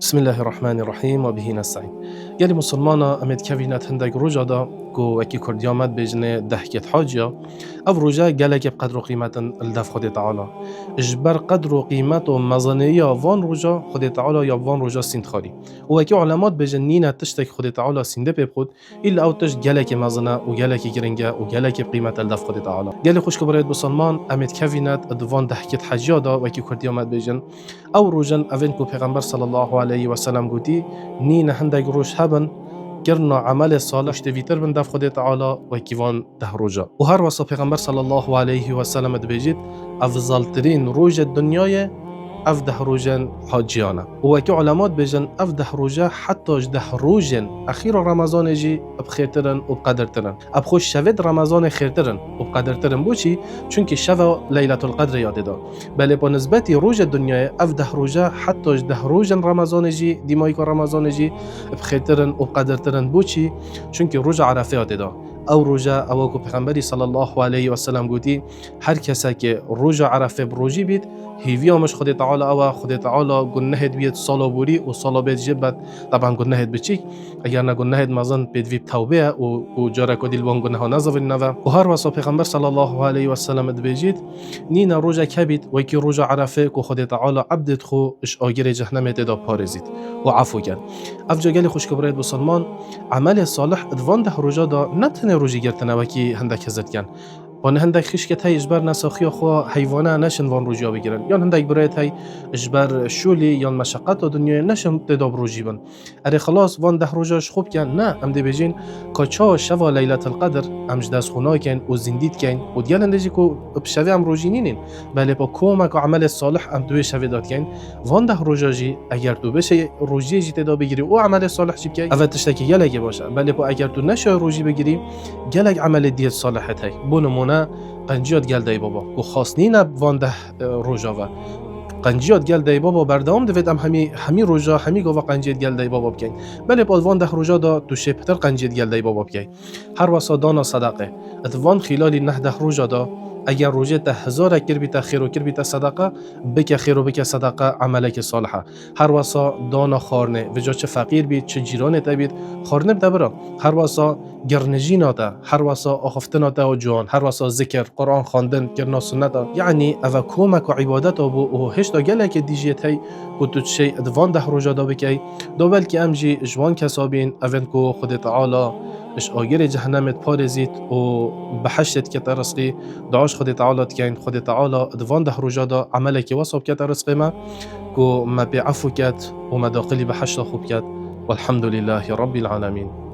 بسم الله الرحمن الرحیم و بهی نستعین. گلی مسلمانا امید کوینت هندگ روجا دا کو وکی کردیامت بجنه ده کت حاجیا او روجا گلک بقدر و قیمت الدف خود تعالی اجبر قدر و قیمت و مزانه وان روجا خود تعالی یا وان روجا سینت خاری و وکی علامات بجن نینه تشتک خود تعالی سینده پیب خود ایلا او تشت گلک مزانه و گلک گرنگه و گلک قیمت الدف خود تعالی. گلی خوش کبرید مسلمان امید کوینت دوان ده کت حاجیا دا وکی کردیامت بجن او روجن اوین کو پیغمبر صلی الله علیه و سلم گوتی نین هندگ روش هبن کرنا عمل صالح تیتر بن دف خود تعالی و کیوان ده روجا و هر واسه پیغمبر صلی الله علیه و سلم بجید افضل ترین روج دنیای افده روجن حاجیانه و کی علامات بجن افده روجا حتی ده روجن اخیر رمضان جی بخیرترن و بقدرترن اب خوش شود رمضان خیرترن و بقدرترن بوچی چونکی شو لیلت القدر یاد دا بله با نسبت روج دنیای افده روجا حتی ده روجن رمضان جی دیمای که رمضان جی بخیرترن و بقدرترن بوچی چونکی روج عرفه یاد دا او روجا او کو پیغمبری صلی الله علیه و سلم گوتی هر کسی که روج عرفه بروجی بید هیویامش خود تعالی او خود تعالی گنهد بیت صلابوری و صلابت جبت طبعا گنهد بچی اگر نه گنهد مازن بدوی توبه و جاره کدیل وان گناه نزاوین نوا و هر واسه پیغمبر صلی الله علیه و سلم بجید نینا روجا کبید و کی روجا عرفه کو خود تعالی عبدت خو اش آگر جهنم تدا پارزید و عفو کرد افجا گلی خوش کبرید مسلمان عمل صالح ادوان ده روجا دا نتنه روجی گرتنه و کی هندک هزت کن وان هندک خیش که تای اجبر نساخی خو حیوانه نشن وان روجیا بگیرن یا هندک برای تای اجبر شولی یا مشقت و دنیا نشن تداب روجی بن اره خلاص وان ده روجاش خوب کن نه ام دی بجین کاچا شوا لیلت القدر امج دست خونا کن و زندید کن و دیال اندجی کو بشوی ام روجی نینین بله با کومک و عمل صالح ام دوی شوی داد کن وان ده روجا جی اگر تو بشه روجی جی تدا بگیری و عمل صالح جی کی اول تشتکی گلگه باشه بله با اگر تو نشه روجی بگیری گلگ عمل دیت صالح تای بونمونه قنجیات گل دی بابا کو خاصنی نه وان ده روجا و قنجیات گل دی بابا بردام دوید ام همی روجا همی گوا قنجیات گل دی بابا بکن بله با وان ده روجا دا تو شپتر قنجیات گل دی بابا بکن هر واسه دانا صدقه ادوان خلال نه ده روجا دا اگر روجه ده هزار کر بیت خیر و کر بیت صدقه بک خیر و بک صدقه عملک صالحه هر واسه دانا خارنه و جا چه فقیر بید چه جیران تبید خارنه بدبره هر واسه گرنجینا ده هر واسه آخفتنا ده و جوان هر واسه ذکر قرآن خواندن کرنا سنت یعنی او کومک و عبادت ابو او هشت گلک دیجیت هی کو تو چه ادوان ده روجا دا بکی دو بلکه امجی جوان کسابین اون کو خود تعالی اش آگر جهنمت پارزید و بحشت که ترسقی دعاش خود تعالی کن خود تعالی دوان ده روجا دا عمله که وصاب که ترسقی ما کو ما بعفو کت و ما داخلی بحشت خوب کت والحمد لله رب العالمين.